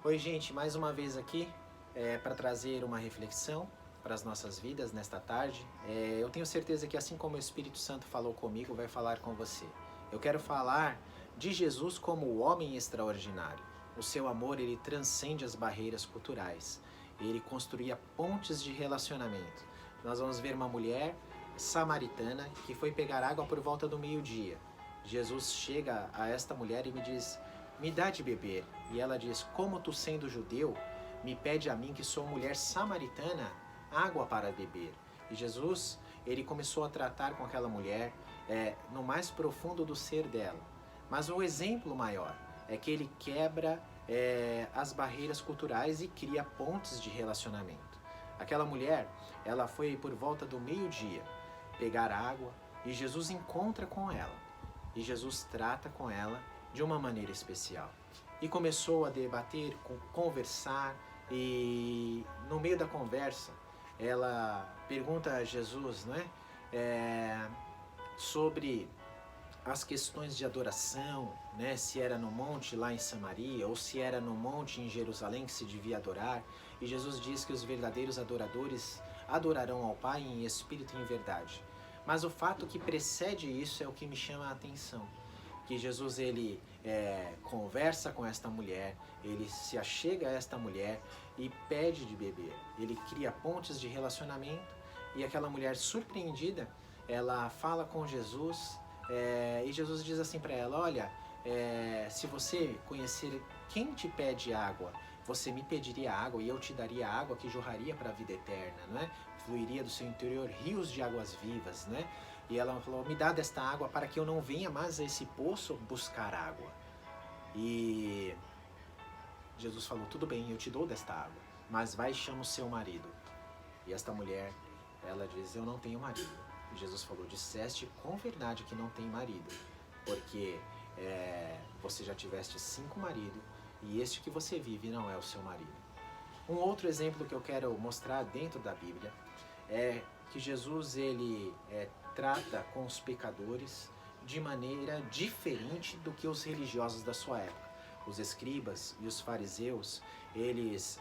Oi, gente, mais uma vez aqui para trazer uma reflexão para as nossas vidas nesta tarde. Eu tenho certeza que assim como o Espírito Santo falou comigo, vai falar com você. Eu quero falar de Jesus como o homem extraordinário. O seu amor, ele transcende as barreiras culturais. Ele construía pontes de relacionamento. Nós vamos ver uma mulher samaritana que foi pegar água por volta do meio-dia. Jesus chega a esta mulher e me diz: me dá de beber. E ela diz: como tu sendo judeu, me pede a mim que sou mulher samaritana, água para beber. E Jesus, ele começou a tratar com aquela mulher no mais profundo do ser dela. Mas o exemplo maior é que ele quebra as barreiras culturais e cria pontes de relacionamento. Aquela mulher, ela foi por volta do meio-dia pegar água e Jesus encontra com ela. E Jesus trata com ela de uma maneira especial. E começou a debater, conversar, e no meio da conversa, ela pergunta a Jesus, sobre as questões de adoração, se era no monte lá em Samaria, ou se era no monte em Jerusalém que se devia adorar. E Jesus diz que os verdadeiros adoradores adorarão ao Pai em espírito e em verdade. Mas o fato que precede isso é o que me chama a atenção. Que Jesus, ele conversa com esta mulher, ele se achega a esta mulher e pede de beber. Ele cria pontes de relacionamento e aquela mulher surpreendida, ela fala com Jesus e Jesus diz assim para ela: olha, se você conhecer quem te pede água, você me pediria água e eu te daria água que jorraria para a vida eterna, fluiria do seu interior rios de águas vivas, E ela falou: me dá desta água para que eu não venha mais a esse poço buscar água. E Jesus falou: tudo bem, eu te dou desta água, mas vai e chama o seu marido. E esta mulher, ela diz: eu não tenho marido. E Jesus falou: disseste com verdade que não tem marido, porque você já tiveste 5 maridos e este que você vive não é o seu marido. Um outro exemplo que eu quero mostrar dentro da Bíblia é que Jesus, ele trata com os pecadores de maneira diferente do que os religiosos da sua época. Os escribas e os fariseus, eles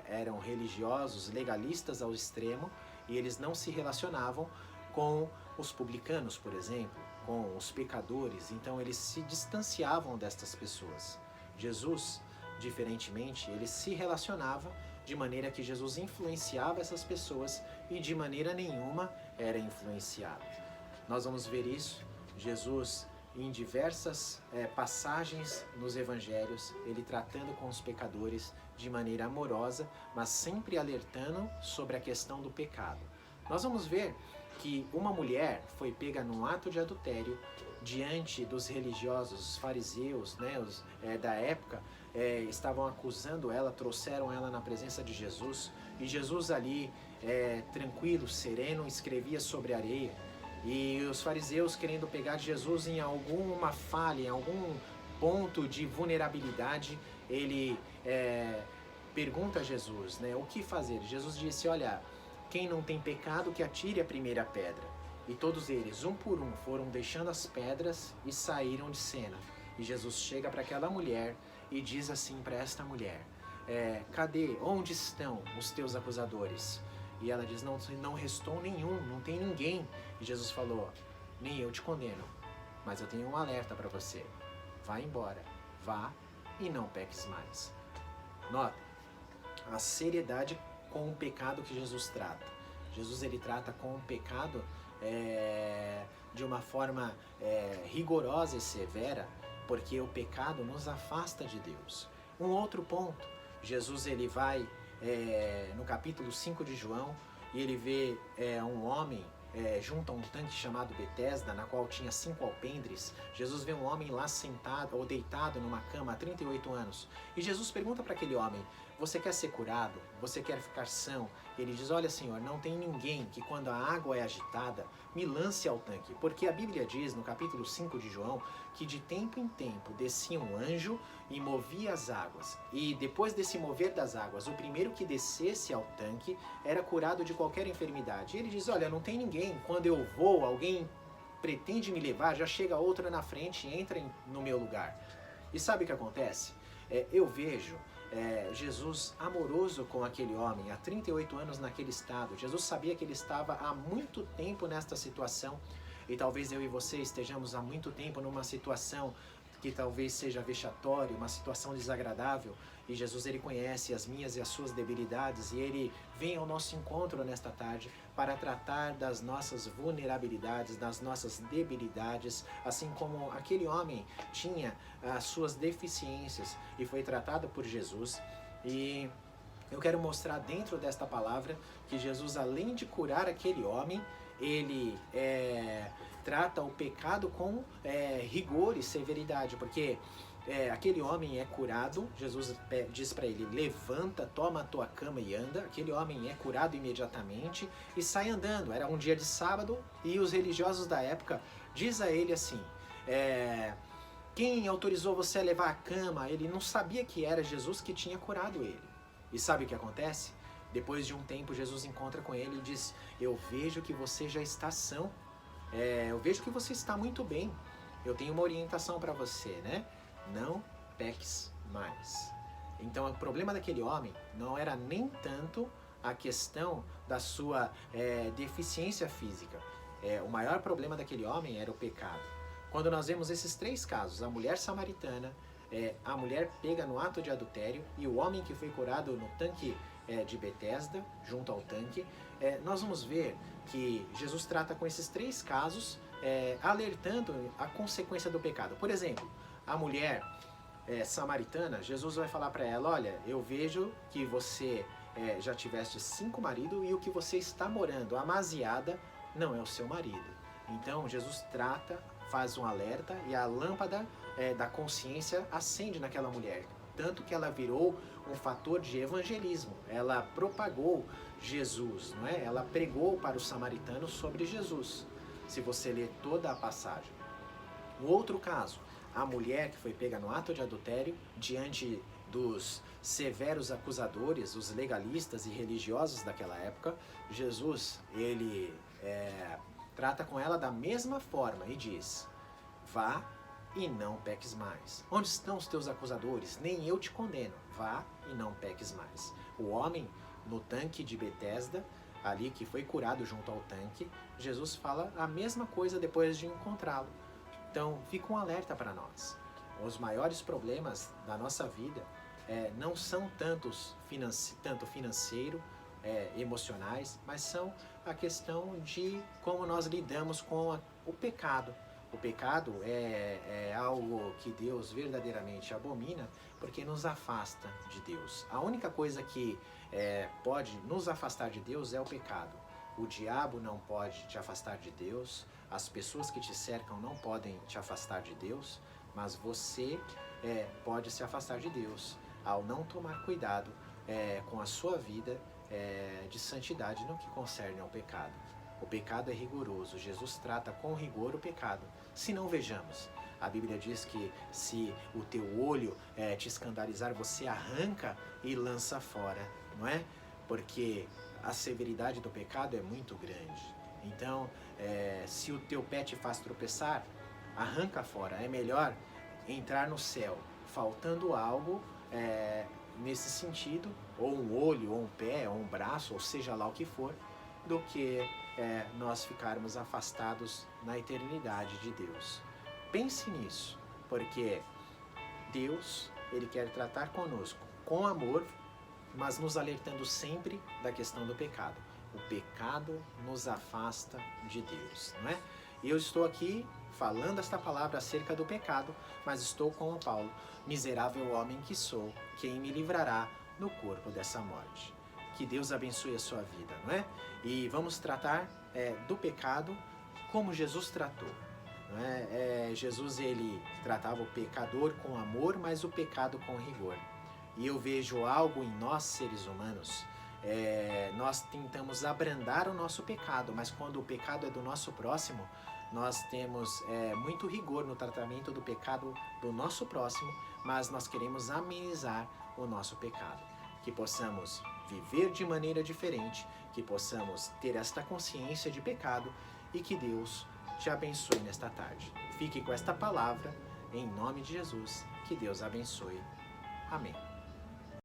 eram religiosos, legalistas ao extremo, e eles não se relacionavam com os publicanos, por exemplo, com os pecadores. Então eles se distanciavam destas pessoas. Jesus, diferentemente, ele se relacionava de maneira que Jesus influenciava essas pessoas e de maneira nenhuma era influenciado. Nós vamos ver isso, Jesus, em diversas passagens nos evangelhos, ele tratando com os pecadores de maneira amorosa, mas sempre alertando sobre a questão do pecado. Nós vamos ver que uma mulher foi pega num ato de adultério diante dos religiosos, os fariseus, da época, estavam acusando ela, trouxeram ela na presença de Jesus, e Jesus ali, tranquilo, sereno, escrevia sobre a areia. E os fariseus, querendo pegar Jesus em alguma falha, em algum ponto de vulnerabilidade, ele pergunta a Jesus, o que fazer? Jesus disse: olha, quem não tem pecado que atire a primeira pedra. E todos eles, um por um, foram deixando as pedras e saíram de cena. E Jesus chega para aquela mulher e diz assim para esta mulher: cadê, onde estão os teus acusadores? E ela diz: não restou nenhum, não tem ninguém. E Jesus falou: nem eu te condeno, mas eu tenho um alerta para você. Vá embora, vá e não peques mais. Nota a seriedade com o pecado que Jesus trata. Jesus, ele trata com o pecado de uma forma rigorosa e severa, porque o pecado nos afasta de Deus. Um outro ponto, Jesus, ele vai no capítulo 5 de João, e ele vê um homem junto a um tanque chamado Betesda, na qual tinha 5 alpendres. Jesus vê um homem lá sentado ou deitado numa cama há 38 anos. E Jesus pergunta para aquele homem: você quer ser curado? Você quer ficar são? Ele diz: olha, Senhor, não tem ninguém que quando a água é agitada me lance ao tanque. Porque a Bíblia diz no capítulo 5 de João que de tempo em tempo descia um anjo e movia as águas. E depois desse mover das águas, o primeiro que descesse ao tanque era curado de qualquer enfermidade. E ele diz: olha, não tem ninguém. Quando eu vou, alguém pretende me levar, já chega outra na frente e entra no meu lugar. E sabe o que acontece? Eu vejo Jesus amoroso com aquele homem, há 38 anos naquele estado. Jesus sabia que ele estava há muito tempo nesta situação, e talvez eu e você estejamos há muito tempo numa situação que talvez seja vexatória, uma situação desagradável, e Jesus, ele conhece as minhas e as suas debilidades, e ele vem ao nosso encontro nesta tarde para tratar das nossas vulnerabilidades, das nossas debilidades, assim como aquele homem tinha as suas deficiências e foi tratado por Jesus. E eu quero mostrar dentro desta palavra que Jesus, além de curar aquele homem, ele trata o pecado com rigor e severidade, porque aquele homem é curado. Jesus diz para ele: levanta, toma a tua cama e anda. Aquele homem é curado imediatamente e sai andando. Era um dia de sábado e os religiosos da época diz a ele assim: quem autorizou você a levar a cama? Ele não sabia que era Jesus que tinha curado ele. E sabe o que acontece? Depois de um tempo, Jesus encontra com ele e diz: eu vejo que você já está são. Eu vejo que você está muito bem. Eu tenho uma orientação para você, né? Não peques mais. Então, o problema daquele homem não era nem tanto a questão da sua deficiência física. O maior problema daquele homem era o pecado. Quando nós vemos esses três casos, a mulher samaritana, a mulher pega no ato de adultério e o homem que foi curado no tanque de Betesda, junto ao tanque, nós vamos ver que Jesus trata com esses três casos, alertando a consequência do pecado. Por exemplo, a mulher samaritana, Jesus vai falar para ela: olha, eu vejo que você já tiveste 5 maridos e o que você está morando amaziada não é o seu marido. Então Jesus trata, faz um alerta e a lâmpada da consciência acende naquela mulher. Tanto que ela virou um fator de evangelismo. Ela propagou Jesus, não é? Ela pregou para os samaritanos sobre Jesus. Se você ler toda a passagem. No outro caso, a mulher que foi pega no ato de adultério, diante dos severos acusadores, os legalistas e religiosos daquela época, Jesus, ele trata com ela da mesma forma e diz: vá e não peques mais. Onde estão os teus acusadores? Nem eu te condeno. Vá e não peques mais. O homem no tanque de Betesda, ali que foi curado junto ao tanque, Jesus fala a mesma coisa depois de encontrá-lo. Então, fica um alerta para nós. Os maiores problemas da nossa vida não são tanto financeiro, emocionais, mas são a questão de como nós lidamos com o pecado. O pecado é algo que Deus verdadeiramente abomina, porque nos afasta de Deus. A única coisa que pode nos afastar de Deus é o pecado. O diabo não pode te afastar de Deus, as pessoas que te cercam não podem te afastar de Deus, mas você pode se afastar de Deus ao não tomar cuidado com a sua vida de santidade no que concerne ao pecado. O pecado é rigoroso, Jesus trata com rigor o pecado. Se não, vejamos, a Bíblia diz que se o teu olho te escandalizar, você arranca e lança fora, não é? Porque a severidade do pecado é muito grande. Então, se o teu pé te faz tropeçar, arranca fora. É melhor entrar no céu faltando algo nesse sentido, ou um olho, ou um pé, ou um braço, ou seja lá o que for, do que nós ficarmos afastados na eternidade de Deus. Pense nisso, porque Deus, ele quer tratar conosco com amor, mas nos alertando sempre da questão do pecado. O pecado nos afasta de Deus, não é? E eu estou aqui falando esta palavra acerca do pecado, mas estou com o Paulo: miserável homem que sou, quem me livrará no corpo dessa morte? Que Deus abençoe a sua vida, não é? E vamos tratar do pecado como Jesus tratou. Não é? Jesus, ele tratava o pecador com amor, mas o pecado com rigor. E eu vejo algo em nós, seres humanos, nós tentamos abrandar o nosso pecado, mas quando o pecado é do nosso próximo, nós temos muito rigor no tratamento do pecado do nosso próximo, mas nós queremos amenizar o nosso pecado. Que possamos viver de maneira diferente, que possamos ter esta consciência de pecado e que Deus te abençoe nesta tarde. Fique com esta palavra, em nome de Jesus, que Deus abençoe. Amém.